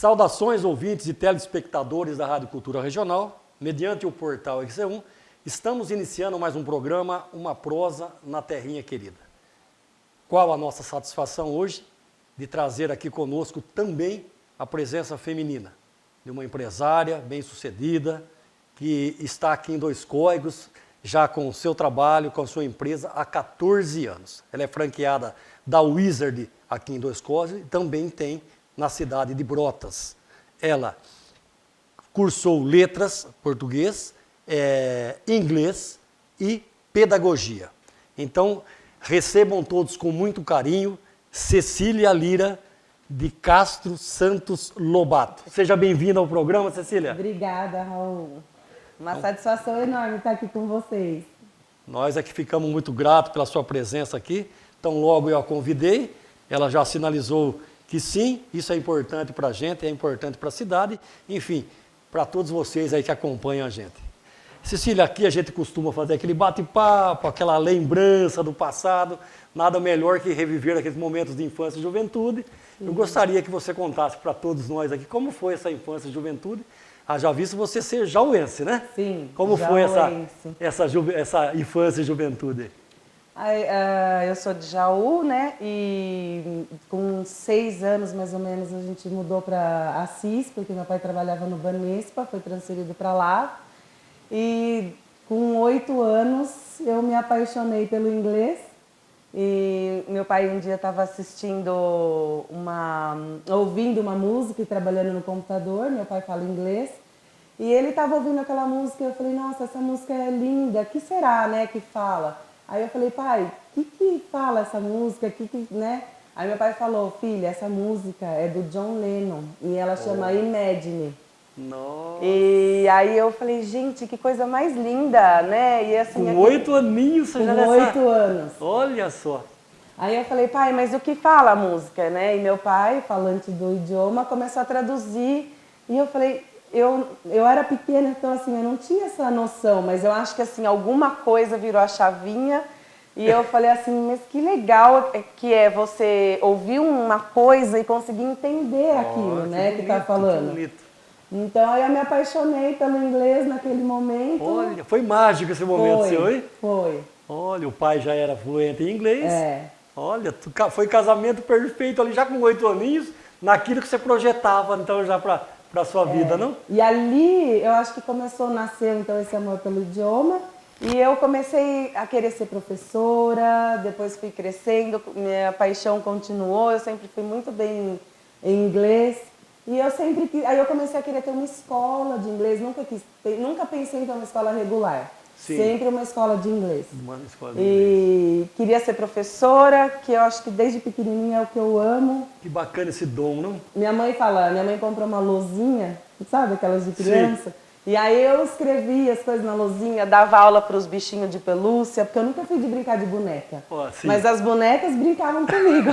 Saudações, ouvintes e telespectadores da Rádio Cultura Regional. Mediante o portal XE1, estamos iniciando mais um programa, Uma Prosa na Terrinha Querida. Qual a nossa satisfação hoje de trazer aqui conosco também a presença feminina de uma empresária bem-sucedida, que está aqui em Dois Córregos, já com o seu trabalho, com a sua empresa há 14 anos. Ela é franqueada da Wizard aqui em Dois Córregos e também tem na cidade de Brotas. Ela cursou letras, português, inglês e pedagogia. Então, recebam todos com muito carinho Cecília Lira de Castro Santos Lobato. Seja bem-vinda ao programa, Cecília. Obrigada, Raul. Uma satisfação enorme estar aqui com vocês. Nós é que ficamos muito gratos pela sua presença aqui. Então, logo eu a convidei, ela já sinalizou que sim, isso é importante para a gente, é importante para a cidade, enfim, para todos vocês aí que acompanham a gente. Cecília, aqui a gente costuma fazer aquele bate-papo, aquela lembrança do passado, nada melhor que reviver aqueles momentos de infância e juventude. Sim. Eu gostaria que você contasse para todos nós aqui como foi essa infância e juventude. Já visto você ser jauense, né? Sim, como foi essa infância e juventude? Eu sou de Jaú, né? E com 6 anos, mais ou menos, a gente mudou para Assis, porque meu pai trabalhava no Banespa, foi transferido para lá. E com 8 anos, eu me apaixonei pelo inglês. E meu pai um dia estava ouvindo uma música e trabalhando no computador. Meu pai fala inglês. E ele estava ouvindo aquela música e eu falei, nossa, essa música é linda, o que será, né, que fala? Aí eu falei, pai, o que fala essa música? Né? Aí meu pai falou, filha, essa música é do John Lennon e ela chama Imagine. Nossa. E aí eu falei, gente, que coisa mais linda, né? E assim, com 8 aninhos você já com 8 anos. Olha só. Aí eu falei, pai, mas o que fala a música, né? E meu pai, falante do idioma, começou a traduzir. E eu falei, eu era pequena, então assim, eu não tinha essa noção, mas eu acho que assim, alguma coisa virou a chavinha. E eu falei assim, mas que legal que é você ouvir uma coisa e conseguir entender aquilo, né, bonito, que tá falando. Que bonito. Então eu me apaixonei pelo inglês naquele momento. Olha, foi mágico esse momento seu, hein? Foi. Olha, o pai já era fluente em inglês. É. Olha, foi casamento perfeito ali, já com 8 aninhos, naquilo que você projetava, então, já para a sua vida, não? E ali, eu acho que começou a nascer, então, esse amor pelo idioma. E eu comecei a querer ser professora, depois fui crescendo, minha paixão continuou, eu sempre fui muito bem em inglês. E aí eu comecei a querer ter uma escola de inglês, nunca pensei em ter uma escola regular. Sim. Sempre uma escola de inglês. Uma escola de inglês. Queria ser professora, que eu acho que desde pequenininha é o que eu amo. Que bacana esse dom, não? Minha mãe comprou uma lousinha, sabe, aquelas de criança? Sim. E aí eu escrevia as coisas na lousinha, dava aula para os bichinhos de pelúcia, porque eu nunca fui de brincar de boneca. Mas as bonecas brincavam comigo.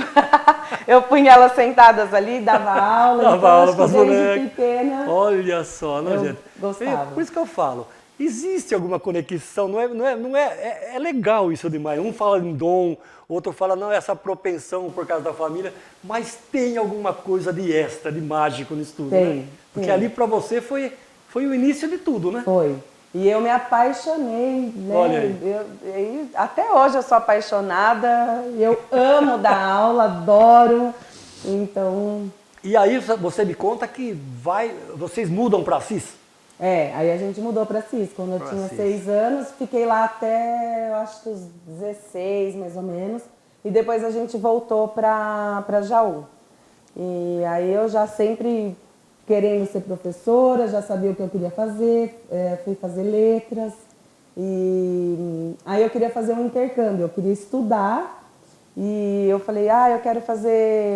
Eu punha elas sentadas ali, dava aula. Dava aula para as bonecas. Desde pequena. Olha só, não, gente? Gostava. Por isso que eu falo, existe alguma conexão, é legal isso demais. Um fala em dom, outro fala, não, essa propensão por causa da família, mas tem alguma coisa de extra, de mágico nisso tudo, né? Porque ali para você foi o início de tudo, né? Foi. E eu me apaixonei, né? Olha aí. Até hoje eu sou apaixonada, eu amo dar aula, adoro, então... E aí você me conta que vocês mudam para Assis? Aí a gente mudou para Assis. Quando eu tinha 6 anos, fiquei lá até, eu acho que os 16, mais ou menos. E depois a gente voltou para Jaú. E aí eu já sempre querendo ser professora, já sabia o que eu queria fazer, fui fazer letras. E aí eu queria fazer um intercâmbio, eu queria estudar. E eu falei, eu quero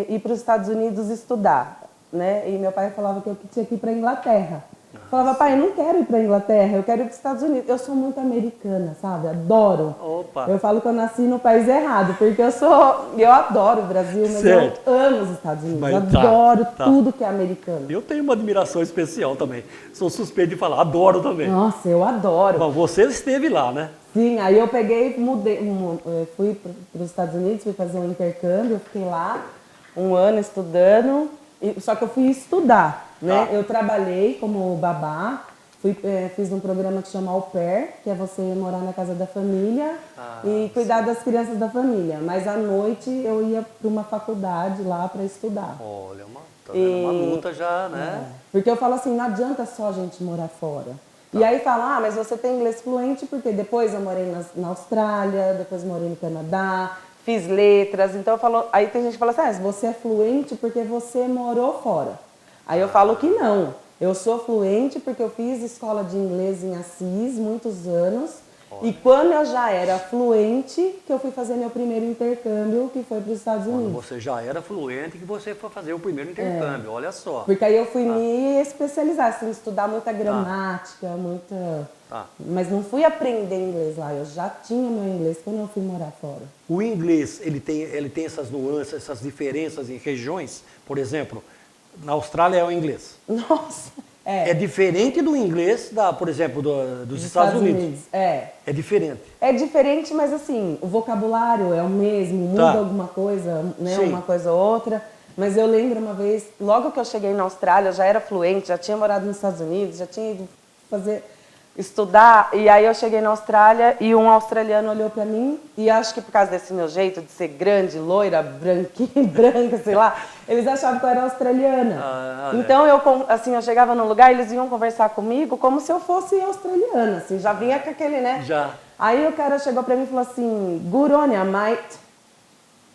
ir para os Estados Unidos estudar, né? E meu pai falava que eu tinha que ir para a Inglaterra. Eu falava, pai, eu não quero ir para a Inglaterra, eu quero ir para os Estados Unidos. Eu sou muito americana, sabe? Adoro. Opa. Eu falo que eu nasci no país errado, porque eu adoro o Brasil, mas certo. Eu amo os Estados Unidos. Mas adoro tudo que é americano. Eu tenho uma admiração especial também. Sou suspeito de falar, adoro também. Nossa, eu adoro. Bom, você esteve lá, né? Sim, aí eu fui para os Estados Unidos, fui fazer um intercâmbio, eu fiquei lá 1 ano estudando. Só que eu fui estudar, né? Tá. Eu trabalhei como babá, fiz um programa que chama Au Pair, que é você morar na casa da família e cuidar das crianças da família. Mas à noite eu ia para uma faculdade lá para estudar. Olha, tá vendo? Uma luta já, né? Porque eu falo assim, não adianta só a gente morar fora. E aí fala, mas você tem inglês fluente porque depois eu morei na Austrália, depois morei no Canadá, fiz letras. Então eu falo, aí tem gente que fala assim, mas você é fluente porque você morou fora. Aí eu falo que não. Eu sou fluente porque eu fiz escola de inglês em Assis muitos anos. E quando eu já era fluente, que eu fui fazer meu primeiro intercâmbio, que foi para os Estados Unidos. Quando você já era fluente, que você foi fazer o primeiro intercâmbio, olha só. Porque aí eu fui me especializar, assim, estudar muita gramática, muita... Mas não fui aprender inglês lá, eu já tinha meu inglês quando eu fui morar fora. O inglês, ele tem essas nuances, essas diferenças em regiões? Por exemplo, na Austrália é o inglês. Nossa! É diferente do inglês, por exemplo, dos Estados Unidos. É diferente. É diferente, mas assim, o vocabulário é o mesmo, muda alguma coisa, né? Uma coisa ou outra. Mas eu lembro uma vez, logo que eu cheguei na Austrália, eu já era fluente, já tinha morado nos Estados Unidos, já tinha ido estudar. E aí eu cheguei na Austrália e um australiano olhou pra mim, e acho que por causa desse meu jeito de ser grande, loira, branquinha, branca, sei lá, eles achavam que eu era australiana. Então eu chegava num lugar, eles vinham conversar comigo como se eu fosse australiana, assim, já vinha com aquele, né? Já. Aí o cara chegou pra mim e falou assim, good on ya, mate.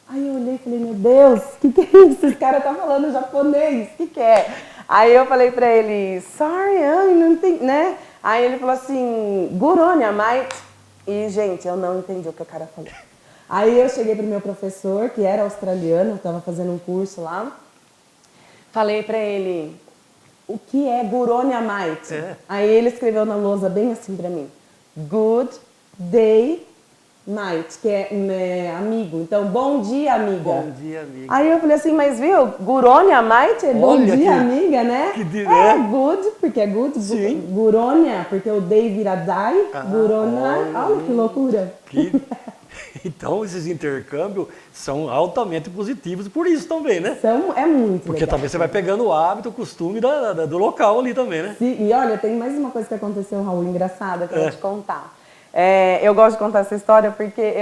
Aí eu olhei e falei, meu Deus, o que é isso? Esse cara tá falando japonês, o que é? Aí eu falei pra ele, sorry, eu não entendi, né? Aí ele falou assim, good on ya, mate. E, gente, eu não entendi o que o cara falou. Aí eu cheguei pro meu professor, que era australiano, estava fazendo um curso lá. Falei pra ele, o que é good on ya, mate? Aí ele escreveu na lousa bem assim pra mim, good day, mate, que é amigo. Então, bom dia, amiga. Bom dia, amiga. Aí eu falei assim, mas viu, Guronia, mate, é bom dia, amiga, né? É good, porque é good. Sim. Guronia, porque o day vira dai. Guronia, olha que loucura. Então, esses intercâmbios são altamente positivos por isso também, né? É muito Porque legal. também você vai pegando o hábito, o costume do local ali também, né? Sim, e olha, tem mais uma coisa que aconteceu, Raul, engraçada, que eu vou te contar. Eu gosto de contar essa história porque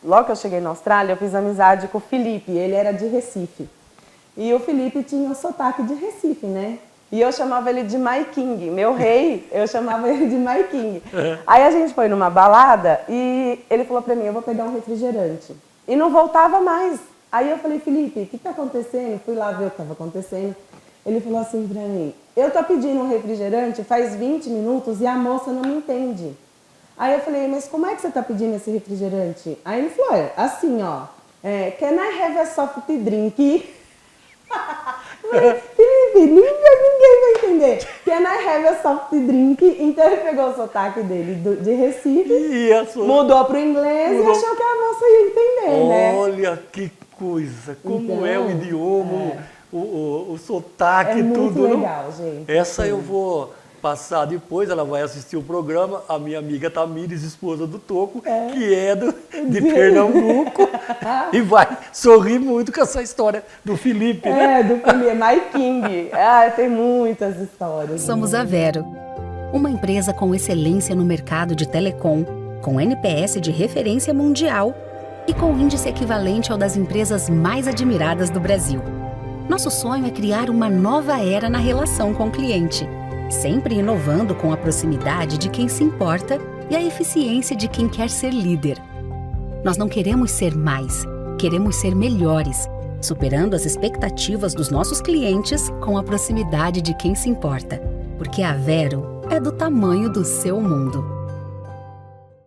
logo que eu cheguei na Austrália, eu fiz amizade com o Felipe, ele era de Recife. E o Felipe tinha o sotaque de Recife, né? E eu chamava ele de My King, meu rei, eu chamava ele de My King. Aí a gente foi numa balada e ele falou pra mim, eu vou pegar um refrigerante. E não voltava mais. Aí eu falei, Felipe, o que tá acontecendo? Fui lá ver o que estava acontecendo. Ele falou assim pra mim, eu tô pedindo um refrigerante faz 20 minutos e a moça não me entende. Aí eu falei, mas como é que você tá pedindo esse refrigerante? Aí ele falou, assim, ó, can I have a soft drink? Felipe, ninguém vai entender. Can I have a soft drink? Então ele pegou o sotaque dele de Recife, mudou pro inglês e achou que a moça ia entender, né? Olha que coisa, como é o idioma, o sotaque, tudo. É muito tudo. legal, gente. Essa eu vou passar depois, ela vai assistir o programa, a minha amiga Tamires, esposa do Toco, que é de Pernambuco, e vai sorrir muito com essa história do Felipe, né? Do Felipe, My King. Tem muitas histórias. Somos a Vero, uma empresa com excelência no mercado de telecom, com NPS de referência mundial e com índice equivalente ao das empresas mais admiradas do Brasil. Nosso sonho é criar uma nova era na relação com o cliente, sempre inovando com a proximidade de quem se importa e a eficiência de quem quer ser líder. Nós não queremos ser mais, queremos ser melhores, superando as expectativas dos nossos clientes com a proximidade de quem se importa, porque a Vero é do tamanho do seu mundo.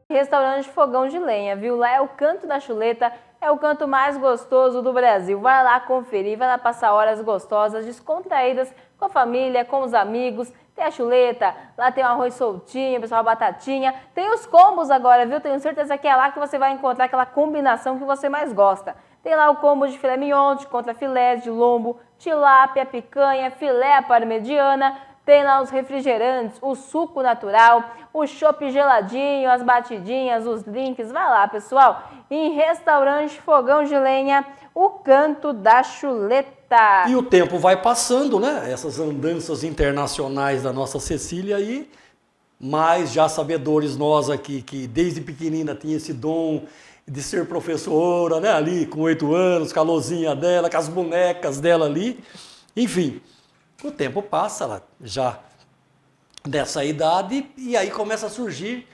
Restaurante Fogão de Lenha, viu? Lá é o Canto da Chuleta, é o canto mais gostoso do Brasil. Vai lá conferir, vai lá passar horas gostosas, descontraídas com a família, com os amigos. Tem a chuleta, lá tem o arroz soltinho, pessoal, a batatinha. Tem os combos agora, viu? Tenho certeza que é lá que você vai encontrar aquela combinação que você mais gosta. Tem lá o combo de filé mignon, de contrafilé, de lombo, tilápia, picanha, filé à parmegiana, tem lá os refrigerantes, o suco natural, o chopp geladinho, as batidinhas, os drinks. Vai lá, pessoal, em Restaurante Fogão de Lenha, o Canto da Chuleta. E o tempo vai passando, né? Essas andanças internacionais da nossa Cecília aí, mas já sabedores nós aqui, que desde pequenina tinha esse dom de ser professora, né? Ali com 8 anos, com a lousinha dela, com as bonecas dela ali. Enfim, o tempo passa, ela já dessa idade, e aí começa a surgir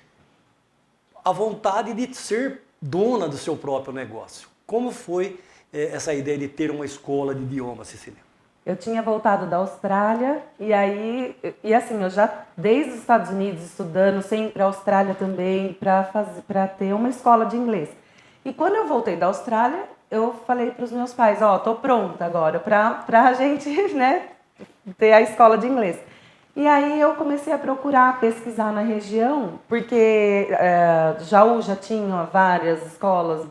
a vontade de ser dona do seu próprio negócio. Como foi essa ideia de ter uma escola de idioma, Cecília? Eu tinha voltado da Austrália e assim, eu já desde os Estados Unidos estudando, sempre a Austrália também, para ter uma escola de inglês. E quando eu voltei da Austrália, eu falei para os meus pais, tô pronta agora para a gente, né, ter a escola de inglês. E aí eu comecei a procurar, pesquisar na região, porque Jaú já tinha várias escolas,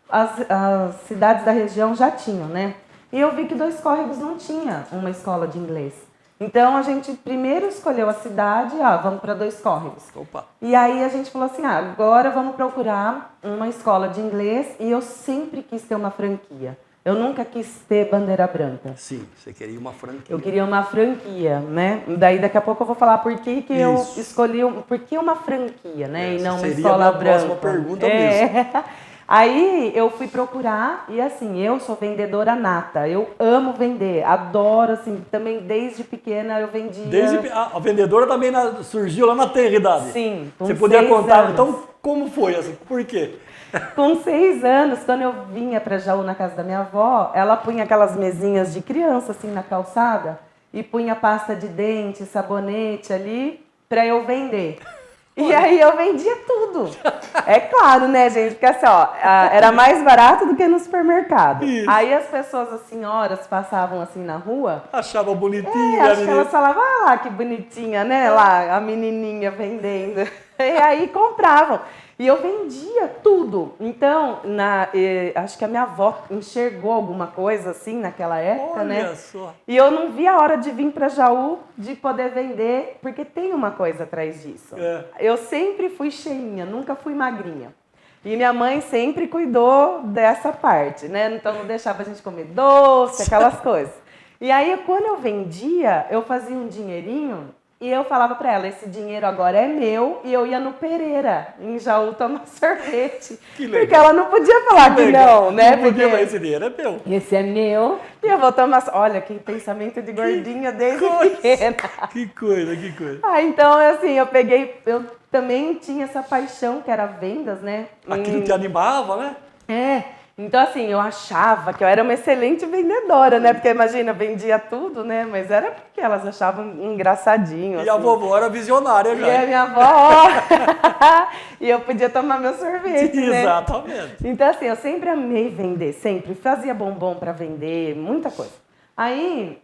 as cidades da região já tinham, né? E eu vi que Dois Córregos não tinha uma escola de inglês. Então a gente primeiro escolheu a cidade, vamos para Dois Córregos. Opa. E aí a gente falou assim, agora vamos procurar uma escola de inglês, e eu sempre quis ter uma franquia. Eu nunca quis ter bandeira branca. Sim, você queria uma franquia. Eu queria uma franquia, né? Daí daqui a pouco eu vou falar por que eu escolhi, por que uma franquia, né? E não uma escola branca. Seria a próxima pergunta mesmo. Aí eu fui procurar e assim, eu sou vendedora nata, eu amo vender, adoro assim, também desde pequena eu vendia. A vendedora também surgiu lá na tenridade. Sim, com Você podia 6 contar, anos. então, como foi assim? Por quê? Com 6 anos, quando eu vinha para Jaú na casa da minha avó, ela punha aquelas mesinhas de criança assim na calçada e punha pasta de dente, sabonete ali para eu vender. E aí eu vendia tudo. É claro, né, gente? Porque assim, era mais barato do que no supermercado. Isso. Aí as pessoas, as senhoras, passavam assim na rua. Achava bonitinha. Acho que elas falavam, lá que bonitinha, né? Lá, a menininha vendendo. E aí compravam. E eu vendia tudo. Então, acho que a minha avó enxergou alguma coisa assim naquela época, né? Olha só. E eu não vi a hora de vir para Jaú, de poder vender, porque tem uma coisa atrás disso. Eu sempre fui cheinha, nunca fui magrinha. E minha mãe sempre cuidou dessa parte, né? Então não deixava a gente comer doce, aquelas coisas. E aí, quando eu vendia, eu fazia um dinheirinho. E eu falava pra ela, esse dinheiro agora é meu, e eu ia no Pereira, em Jaú, tomar sorvete. Que legal. Porque ela não podia falar que não, né? Não podia, Porque mas esse dinheiro é meu. esse é meu, e eu vou tomar... Olha, que pensamento de gordinha desde pequena. Que coisa, que coisa. Então, assim, eu também tinha essa paixão, que era vendas, né? Aquilo te animava, né? Então assim, eu achava que eu era uma excelente vendedora, né? Porque imagina, vendia tudo, né? Mas era porque elas achavam engraçadinho. E assim. a vovó era visionária já. E a minha avó, e eu podia tomar meu sorvete, né? Exatamente. Então assim, eu sempre amei vender, sempre. Fazia bombom para vender, muita coisa. Aí,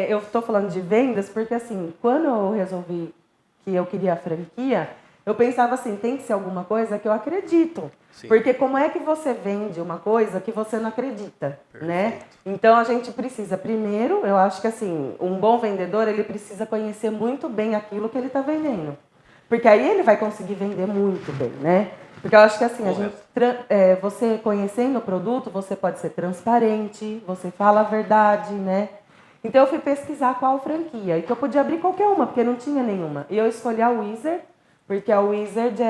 eu tô falando de vendas porque assim, quando eu resolvi que eu queria a franquia, eu pensava assim, tem que ser alguma coisa que eu acredito. Sim. Porque como é que você vende uma coisa que você não acredita, né? Então a gente precisa, primeiro, eu acho que assim, um bom vendedor, ele precisa conhecer muito bem aquilo que ele está vendendo. Porque aí ele vai conseguir vender muito bem, né? Porque eu acho que assim, você conhecendo o produto, você pode ser transparente, você fala a verdade, né? Então eu fui pesquisar qual franquia, e que eu podia abrir qualquer uma, porque não tinha nenhuma. E eu escolhi a Wizard, porque a Wizard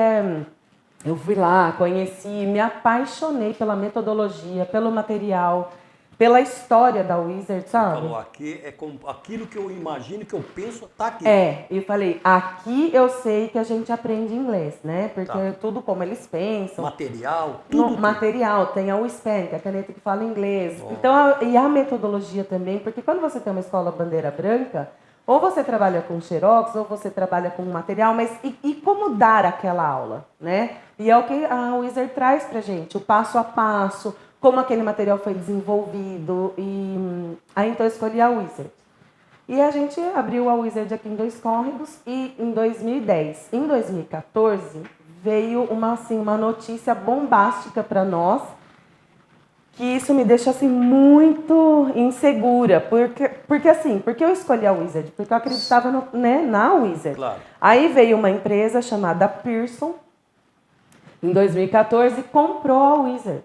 eu fui lá, conheci, me apaixonei pela metodologia, pelo material, pela história da Wizard, sabe? Falou, aqui é aquilo que eu imagino, que eu penso, tá aqui. E eu falei, aqui eu sei que a gente aprende inglês, né? Porque tudo como eles pensam. Material, tudo. Material, tem a USPEN, que é a caneta que fala inglês. Então, e a metodologia também, porque quando você tem uma escola bandeira branca, ou você trabalha com xerox, ou você trabalha com material, mas e como dar aquela aula, né? E é o que a Wizard traz pra gente, o passo a passo, como aquele material foi desenvolvido. E aí então eu escolhi a Wizard. E a gente abriu a Wizard aqui em Dois Córregos e em 2010. Em 2014 veio uma notícia bombástica para nós, que isso me deixa assim muito insegura, porque eu escolhi a Wizard, porque eu acreditava na Wizard. Claro. Aí veio uma empresa chamada Pearson, em 2014, e comprou a Wizard.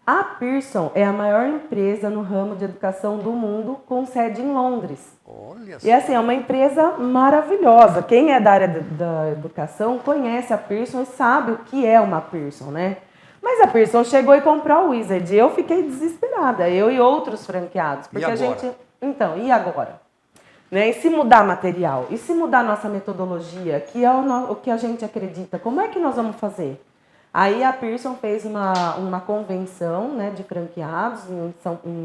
A Pearson é a maior empresa no ramo de educação do mundo, com sede em Londres. Olha só. E assim, é uma empresa maravilhosa. Quem é da área da educação conhece a Pearson e sabe o que é uma Pearson, né? Mas a Pearson chegou e comprou a Wizard. Eu fiquei desesperada, eu e outros franqueados. Porque agora? a gente. Então, e agora? Né? E se mudar material? E se mudar nossa metodologia, que é o que a gente acredita? Como é que nós vamos fazer? Aí a Pearson fez uma convenção, né, de franqueados,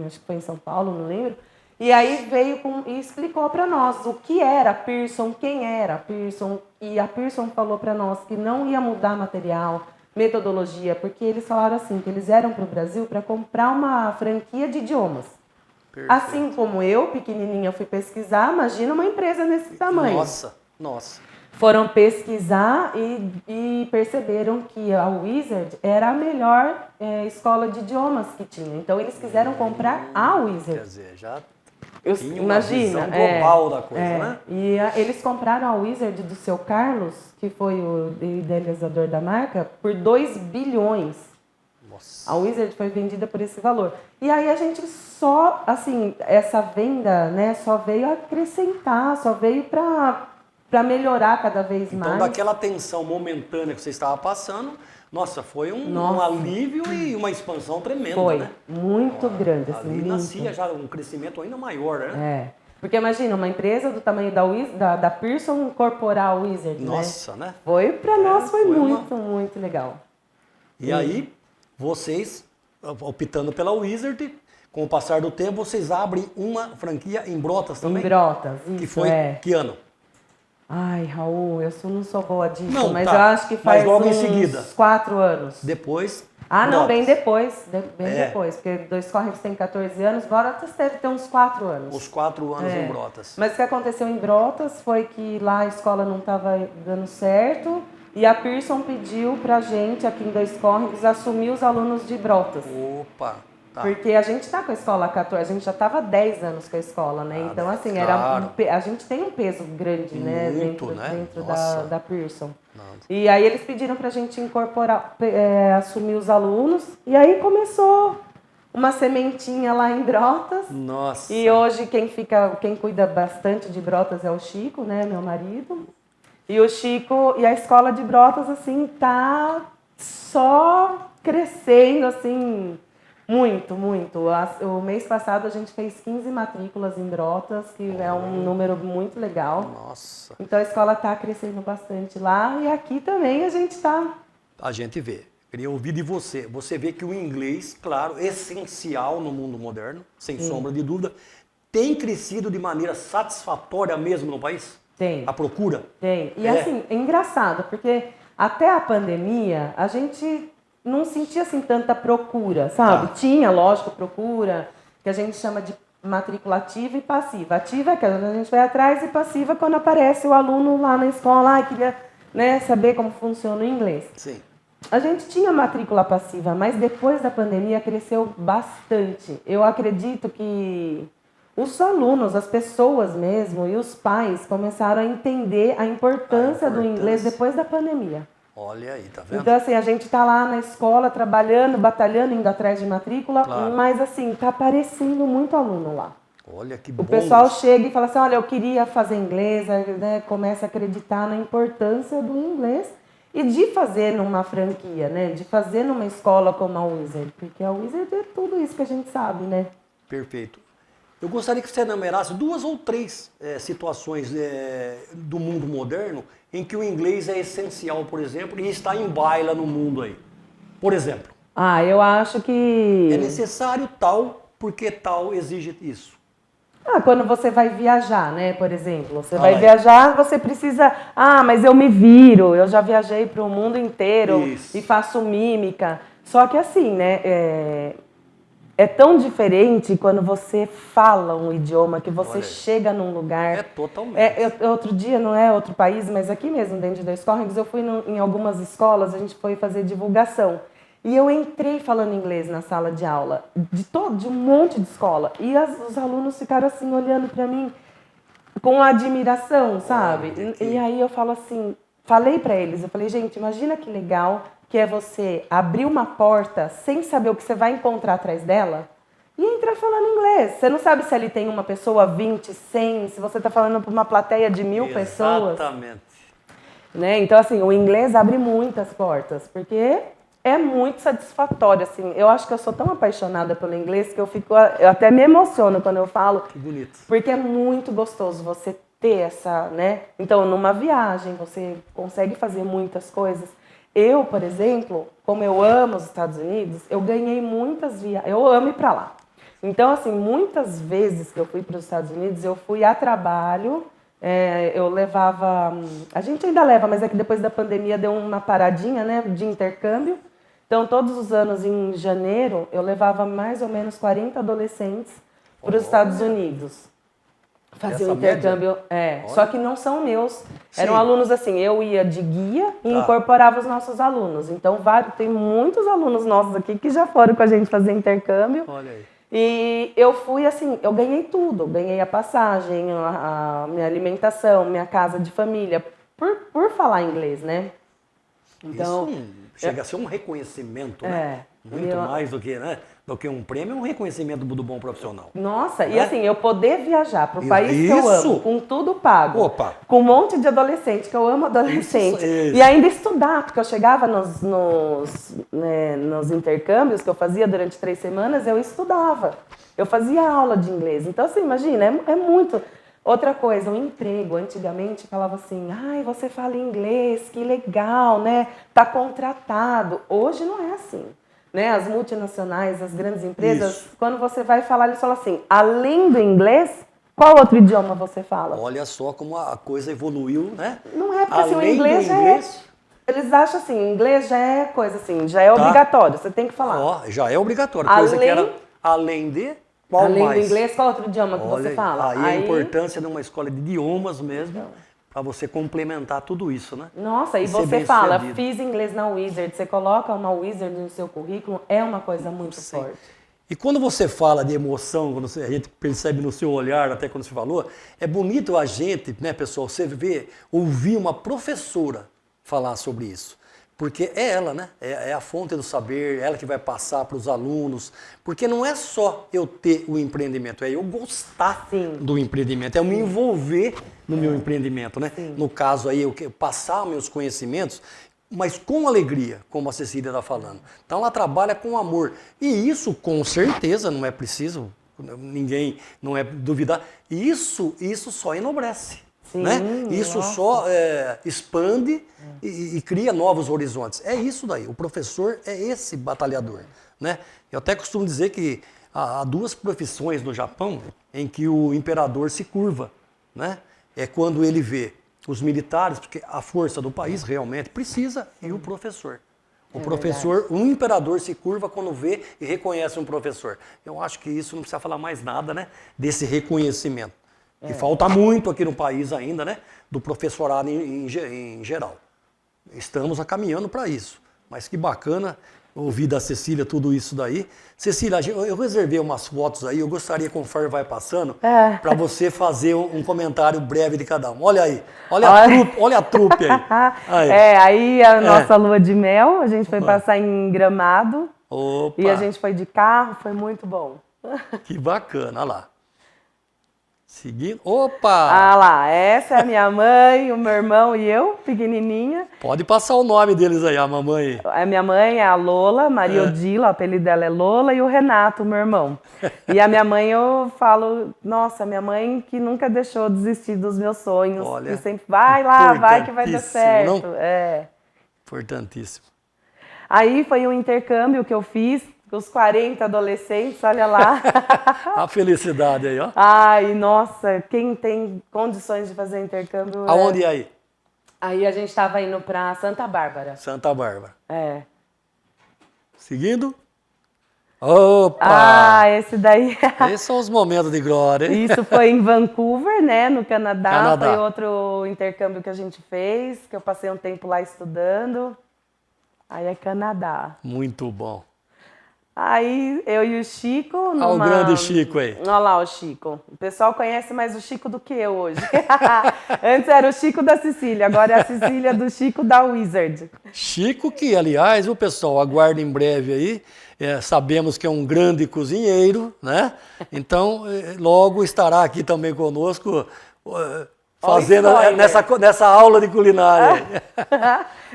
acho que foi em São Paulo, não lembro. E aí veio e explicou para nós o que era a Pearson, quem era a Pearson. E a Pearson falou para nós que não ia mudar material, metodologia, porque eles falaram assim, que eles eram para o Brasil para comprar uma franquia de idiomas. Perfeito. Assim como eu, pequenininha, fui pesquisar, imagina uma empresa nesse tamanho. Nossa. Foram pesquisar e perceberam que a Wizard era a melhor escola de idiomas que tinha. Então, eles quiseram comprar a Wizard. Quer dizer, já Imagina, uma visão global da coisa, né? E eles compraram a Wizard do seu Carlos, que foi o idealizador da marca, por 2 bilhões. Nossa. A Wizard foi vendida por esse valor. E aí a gente só, assim, essa venda, né, só veio acrescentar, só veio para melhorar cada vez mais. Então, daquela tensão momentânea que você estava passando, nossa, foi um alívio e uma expansão tremenda, Foi né? muito grande, assim, Ali muito. nascia já um crescimento ainda maior, né? É. Porque imagina, uma empresa do tamanho da Pearson incorporar a Wizard, Nossa, né? Foi para nós, foi foi muito, muito legal. E aí, vocês, optando pela Wizard, com o passar do tempo, vocês abrem uma franquia em Brotas também? Em Brotas, isso, Que foi que ano? Ai, Raul, não sou boa disso, Não, mas tá. eu acho que Mas faz logo em uns seguida. 4 anos. Depois, Não, Brotas. bem depois, É. depois, porque Dois Córregos tem 14 anos, Brotas deve ter uns 4 anos. Os 4 anos É. em Brotas. Mas o que aconteceu em Brotas foi que lá a escola não estava dando certo e a Pearson pediu pra gente, aqui em Dois Córregos, assumir os alunos de Brotas. Opa, tá. Porque a gente tá com a escola há 14, a gente já estava 10 anos com a escola, né? Então, assim, claro. a gente tem um peso grande, né? Muito, dentro Nossa. da Pearson. Não. E aí eles pediram pra gente incorporar, assumir os alunos, e aí começou uma sementinha lá em Brotas. Nossa. E hoje quem cuida bastante de Brotas é o Chico, né, meu marido. E o Chico, e a escola de Brotas, assim, tá só crescendo, assim, muito, muito. O mês passado a gente fez 15 matrículas em Brotas, que é um número muito legal. Nossa. Então a escola tá crescendo bastante lá e aqui também a gente tá. A gente vê. Queria ouvir de você. Você vê que o inglês, claro, essencial no mundo moderno, sem sombra de dúvida, tem crescido de maneira satisfatória mesmo no país? Tem. A procura? Tem. E É. assim, é engraçado, porque até a pandemia a gente não sentia assim tanta procura, sabe? Tá. Tinha, lógico, procura, que a gente chama de matrícula ativa e passiva. Ativa é que a gente vai atrás e passiva quando aparece o aluno lá na escola, queria, né, saber como funciona o inglês. Sim. A gente tinha matrícula passiva, mas depois da pandemia cresceu bastante. Eu acredito que os alunos, as pessoas mesmo e os pais começaram a entender a importância do inglês depois da pandemia. Olha aí, tá vendo? Então, assim, a gente tá lá na escola trabalhando, batalhando, indo atrás de matrícula, Claro. mas, assim, tá aparecendo muito aluno lá. Olha que O bom. pessoal isso. chega e fala assim, olha, eu queria fazer inglês, aí, né, começa a acreditar na importância do inglês e de fazer numa franquia, né? De fazer numa escola como a Wizard, porque a Wizard é tudo isso que a gente sabe, né? Perfeito. Eu gostaria que você enumerasse 2 ou 3 situações do mundo moderno em que o inglês é essencial, por exemplo, e está em baila no mundo aí. Por exemplo, Eu acho que... é necessário tal, porque tal exige isso. Quando você vai viajar, né, por exemplo. Você Fala vai aí. viajar, você precisa... mas eu me viro, eu já viajei para o mundo inteiro Isso. e faço mímica. Só que assim, né, é tão diferente quando você fala um idioma, que você Olha aí. chega num lugar... É totalmente. Outro dia, não é outro país, mas aqui mesmo, dentro de Dois Córregos, eu fui em algumas escolas, a gente foi fazer divulgação. E eu entrei falando inglês na sala de aula, de um monte de escola. E os alunos ficaram assim, olhando para mim com admiração, sabe? E aí eu falo assim, falei para eles, eu falei, gente, imagina que legal que é você abrir uma porta sem saber o que você vai encontrar atrás dela e entrar falando inglês. Você não sabe se ali tem uma pessoa, 20, 100, se você está falando para uma plateia de 1000 pessoas. Exatamente. Né? Então, assim, o inglês abre muitas portas, porque é muito satisfatório, assim. Eu acho que eu sou tão apaixonada pelo inglês que eu até me emociono quando eu falo. Que bonito. Porque é muito gostoso você ter essa, né? Então, numa viagem, você consegue fazer muitas coisas. Eu, por exemplo, como eu amo os Estados Unidos, eu ganhei muitas viagens. Eu amo ir para lá. Então, assim, muitas vezes que eu fui para os Estados Unidos, eu fui a trabalho. Eu levava, a gente ainda leva, mas é que depois da pandemia deu uma paradinha, né, de intercâmbio. Então, todos os anos, em janeiro, eu levava mais ou menos 40 adolescentes para os Estados Unidos. Fazia um intercâmbio, só que não são meus. Eram alunos assim, eu ia de guia e incorporava os nossos alunos. Então, tem muitos alunos nossos aqui que já foram com a gente fazer intercâmbio. Olha aí. E eu fui assim, eu ganhei tudo. Eu ganhei a passagem, a minha alimentação, minha casa de família, por falar inglês, né? Então, isso chega a ser um reconhecimento, né? Muito mais do que, né? Do que um prêmio, é um reconhecimento do bom profissional. Nossa, e assim, eu poder viajar para o país que eu amo, com tudo pago, com um monte de adolescente, que eu amo adolescente, e ainda estudar, porque eu chegava nos intercâmbios que eu fazia durante 3 semanas, eu estudava, eu fazia aula de inglês. Então, assim, imagina, é muito... Outra coisa, um emprego, antigamente falava assim, ai, você fala inglês, que legal, né? Tá contratado. Hoje não é assim. Né, as multinacionais, as grandes empresas, quando você vai falar, eles falam assim, além do inglês, qual outro idioma você fala? Olha só como a coisa evoluiu, né? Não é, porque assim, o inglês já é... Eles acham assim, o inglês já é coisa assim, já é obrigatório, você tem que falar. Ó, já é obrigatório, coisa que era além de... Qual além mais? do inglês, qual outro idioma que você fala? Aí a importância de uma escola de idiomas mesmo, para você complementar tudo isso, né? Nossa, e você fala, fiz inglês na Wizard, você coloca uma Wizard no seu currículo, é uma coisa muito forte. E quando você fala de emoção, quando a gente percebe no seu olhar, até quando você falou, é bonito a gente, né, pessoal, você ouvir uma professora falar sobre isso. Porque é ela, né? É a fonte do saber, é ela que vai passar para os alunos. Porque não é só eu ter o empreendimento, é eu gostar do empreendimento, é eu me envolver no meu empreendimento, né? No caso aí, eu passar meus conhecimentos, mas com alegria, como a Cecília está falando. Então ela trabalha com amor. E isso, com certeza, não é preciso, ninguém não é duvidar, isso só enobrece. Sim, né? Isso só expande e cria novos horizontes. É isso daí. O professor é esse batalhador. Né? Eu até costumo dizer que há 2 profissões no Japão em que o imperador se curva. Né? É quando ele vê os militares, porque a força do país realmente precisa, e o professor. O professor, um imperador se curva quando vê e reconhece um professor. Eu acho que isso não precisa falar mais nada, né? Desse reconhecimento. Que falta muito aqui no país ainda, né? Do professorado em geral. Estamos caminhando para isso. Mas que bacana ouvir da Cecília tudo isso daí. Cecília, eu reservei umas fotos aí, eu gostaria, conforme vai passando, para você fazer um comentário breve de cada um. Olha aí, olha a trupe aí. Aí a nossa lua de mel, a gente foi passar em Gramado. Opa. E a gente foi de carro, foi muito bom. Que bacana, olha lá. Seguindo. Opa! Ah lá, essa é a minha mãe, o meu irmão e eu, pequenininha. Pode passar o nome deles aí, a mamãe. A minha mãe é a Lola, Maria Odila, o apelido dela é Lola, e o Renato, meu irmão. E a minha mãe, eu falo, nossa, minha mãe que nunca deixou desistir dos meus sonhos. Olha, e sempre, vai lá, vai que vai dar certo. Não? Importantíssimo. Aí foi um intercâmbio que eu fiz, os 40 adolescentes, olha lá. A felicidade aí, ó. Ai, nossa, quem tem condições de fazer intercâmbio... Aonde é aí? Aí a gente estava indo para Santa Bárbara. Santa Bárbara. Seguindo? Opa! Ah, esse daí... Esses são os momentos de glória, hein? Isso foi em Vancouver, né, no Canadá. Foi outro intercâmbio que a gente fez, que eu passei um tempo lá estudando. Aí é Canadá. Muito bom. Aí eu e o Chico... Olha o grande Chico aí. Olha lá o Chico. O pessoal conhece mais o Chico do que eu hoje. Antes era o Chico da Cecília, agora é a Cecília do Chico da Wizard. Chico que, aliás, o pessoal aguarda em breve aí. Sabemos que é um grande cozinheiro, né? Então, logo estará aqui também conosco, fazendo nessa aula de culinária.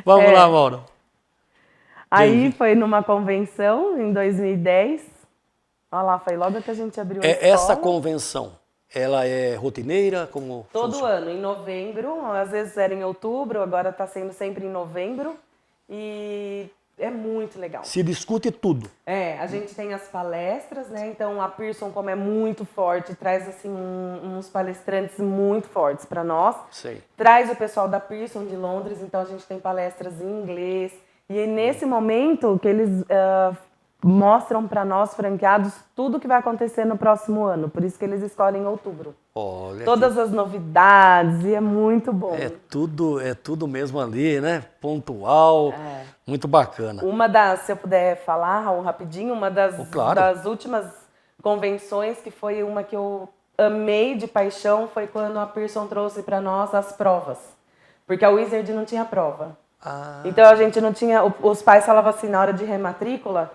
Vamos lá, Mauro. Aí foi numa convenção em 2010. Olha lá, foi logo que a gente abriu a escola. Essa convenção, ela é rotineira? Como todo funciona? ano, em novembro. Às vezes era em outubro, agora está sendo sempre em novembro. E é muito legal. Se discute tudo. A gente tem as palestras, né? Então a Pearson, como é muito forte, traz assim uns palestrantes muito fortes para nós. Sei. Traz o pessoal da Pearson de Londres, então a gente tem palestras em inglês. E é nesse momento que eles mostram para nós, franqueados, tudo que vai acontecer no próximo ano. Por isso que eles escolhem outubro. Olha todas as novidades, e é muito bom. É tudo mesmo ali, né? Pontual, muito bacana. Se eu puder falar, Raul, rapidinho, uma das últimas convenções, que foi uma que eu amei de paixão, foi quando a Pearson trouxe para nós as provas. Porque a Wizard não tinha prova. Então a gente não tinha... Os pais falavam assim, na hora de rematrícula,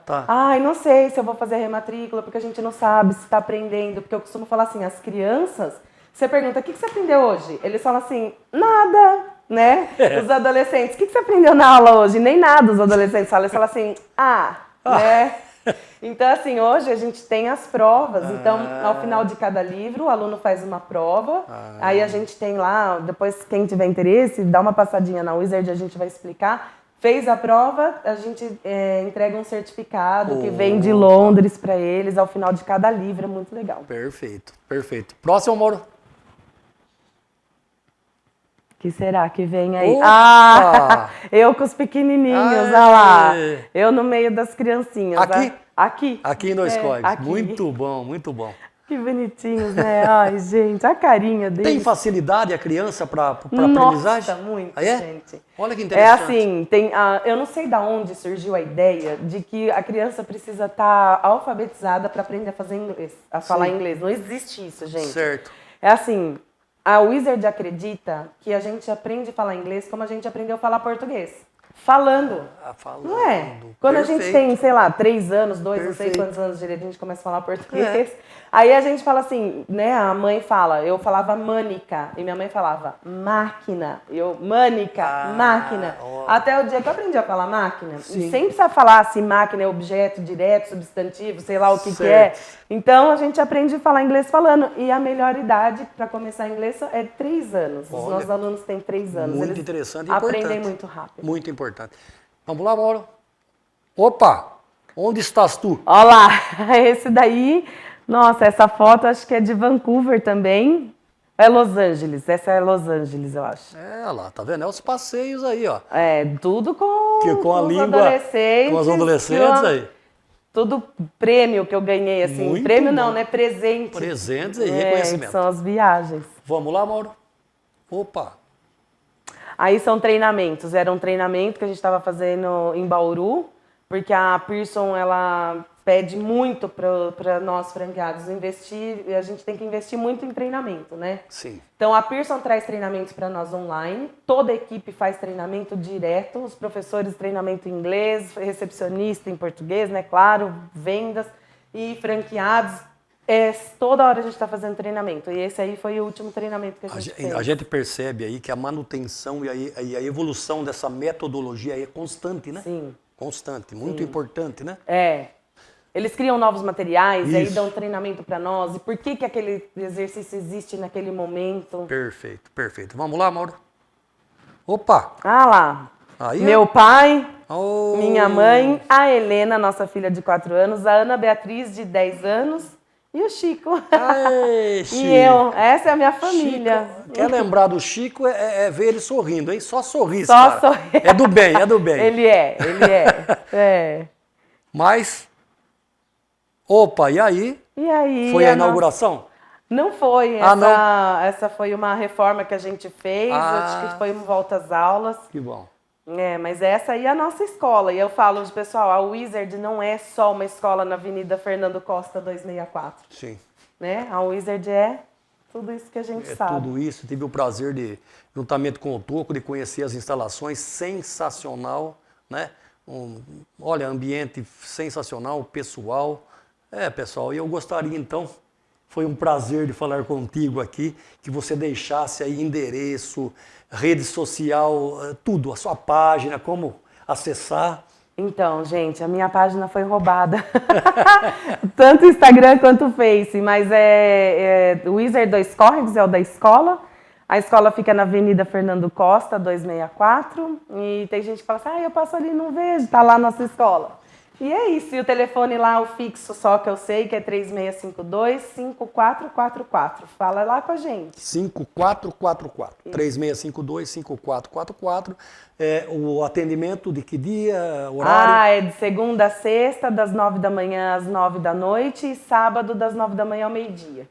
não sei se eu vou fazer a rematrícula, porque a gente não sabe se está aprendendo. Porque eu costumo falar assim, as crianças, você pergunta, o que você aprendeu hoje? Eles falam assim, nada, né? Os adolescentes, o que você aprendeu na aula hoje? Nem nada os adolescentes falam. Eles falam assim, né? Então, assim, hoje a gente tem as provas. Então, ao final de cada livro, o aluno faz uma prova. Aí a gente tem lá, depois quem tiver interesse, dá uma passadinha na Wizard, a gente vai explicar. Fez a prova, a gente entrega um certificado que vem de Londres para eles ao final de cada livro. É muito legal. Perfeito, perfeito. Próximo, Mauro. O que será que vem aí? Eu com os pequenininhos, olha lá. Eu no meio das criancinhas. Aqui? Aqui. Aqui em Dois Córregos. Muito bom, muito bom. Que bonitinhos, né? Ai, gente, a carinha deles. Tem facilidade a criança para aprendizagem? Nossa, muito, gente. Olha que interessante. Assim, eu não sei de onde surgiu a ideia de que a criança precisa estar alfabetizada para aprender a fazer inglês, a falar inglês. Não existe isso, gente. Certo. É assim, a Wizard acredita que a gente aprende a falar inglês como a gente aprendeu a falar português. Falando. Não é? Quando a gente tem, sei lá, 3 anos, 2, não sei quantos anos direito, a gente começa a falar português. Aí a gente fala assim, né? A mãe fala, eu falava mânica, e minha mãe falava máquina. Mânica, máquina. Até o dia que eu aprendi a falar máquina. E sempre precisa falar se máquina é objeto, direto, substantivo, sei lá o que é. Então a gente aprende a falar inglês falando. E a melhor idade para começar inglês é 3 anos. Os nossos alunos têm 3 anos. Muito Eles interessante e aprendem importante. muito rápido. Muito importante. Vamos lá, Mauro. Opa! Onde estás tu? Olha lá, esse daí... Nossa, essa foto acho que é de Vancouver também. É Los Angeles, essa é Los Angeles, eu acho. Lá, tá vendo? É os passeios aí, ó. Tudo com a os língua, adolescentes. com os adolescentes aí. Tudo prêmio que eu ganhei, assim. Muito prêmio bom. não, né? Presente. Presentes e reconhecimento. São as viagens. Vamos lá, Mauro. Opa! Aí são treinamentos. Era um treinamento que a gente estava fazendo em Bauru, porque a Pearson, ela pede muito para nós franqueados investir, e a gente tem que investir muito em treinamento, né? Sim. Então a Pearson traz treinamentos para nós online, toda a equipe faz treinamento direto, os professores treinamento em inglês, recepcionista em português, né? Claro, vendas e franqueados. Toda hora a gente está fazendo treinamento. E esse aí foi o último treinamento que a gente fez. A gente percebe aí que a manutenção e a evolução dessa metodologia é constante, né? Sim. Constante, muito importante, né? Eles criam novos materiais, aí dão treinamento para nós. E por que aquele exercício existe naquele momento? Perfeito, perfeito. Vamos lá, Mauro. Opa! Lá. Aí, meu pai, minha mãe, a Helena, nossa filha de 4 anos, a Ana Beatriz, de 10 anos, e o Chico. Aê, Chico. E eu. Essa é a minha família. Chico, quer lembrar do Chico é ver ele sorrindo, hein? Só sorrir, Só cara. sorrir. É do bem, é do bem. Ele é. Mas... Opa, e aí? E aí? Foi a inauguração? Não foi. Essa foi uma reforma que a gente fez. Acho que foi uma volta às aulas. Que bom. Mas essa aí é a nossa escola. E eu falo, pessoal, a Wizard não é só uma escola na Avenida Fernando Costa 264. Sim. Né? A Wizard é tudo isso que a gente sabe. Tudo isso. Tive o prazer de, juntamente com o Toco, de conhecer as instalações. Sensacional, né? Olha, ambiente sensacional, pessoal. Pessoal, e eu gostaria então, foi um prazer de falar contigo aqui, que você deixasse aí endereço, rede social, tudo, a sua página, como acessar. Então, gente, a minha página foi roubada. Tanto o Instagram quanto o Face, mas o Wizard 2 Córregos é o da escola. A escola fica na Avenida Fernando Costa, 264. E tem gente que fala assim, eu passo ali e não vejo, tá lá a nossa escola. E é isso, e o telefone lá, o fixo só que eu sei, que é 3652-5444. Fala lá com a gente. 5444. 3652-5444. O atendimento de que dia, horário? É de segunda a sexta, das 9 da manhã às 9 da noite, e sábado das 9 da manhã ao meio-dia.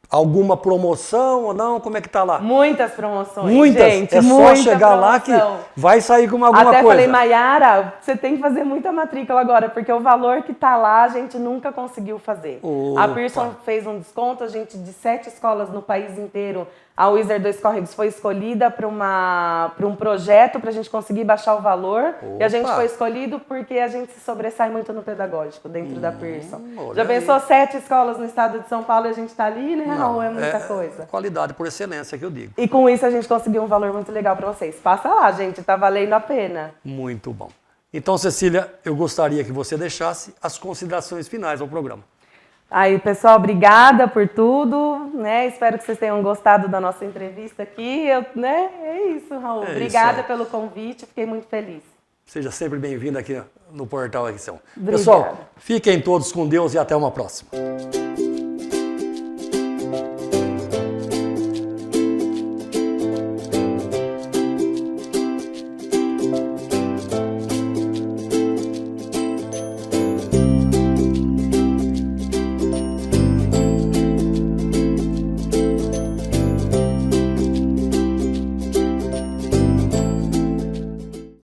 Alguma promoção ou não? Como é que tá lá? Muitas promoções, Muitas? gente. É só chegar lá que vai sair com alguma coisa. Até falei, Maiara, você tem que fazer muita matrícula agora, porque o valor que tá lá a gente nunca conseguiu fazer. Opa. A Pearson fez um desconto, a gente de 7 escolas no país inteiro, a Wizard 2 Córregos foi escolhida para um projeto para a gente conseguir baixar o valor. Opa. E a gente foi escolhido porque a gente se sobressai muito no pedagógico dentro da Pearson. Já Olha pensou aí. 7 escolas no estado de São Paulo e a gente tá ali, né? Não, é muita coisa. Qualidade por excelência que eu digo. E com isso a gente conseguiu um valor muito legal para vocês. Passa lá, gente, tá valendo a pena. Muito bom. Então, Cecília, eu gostaria que você deixasse as considerações finais ao programa. Aí, pessoal, obrigada por tudo, né? Espero que vocês tenham gostado da nossa entrevista aqui, né? É isso, Raul. Obrigada pelo convite, fiquei muito feliz. Seja sempre bem-vindo aqui no Portal Edição. Obrigada. Pessoal, fiquem todos com Deus e até uma próxima.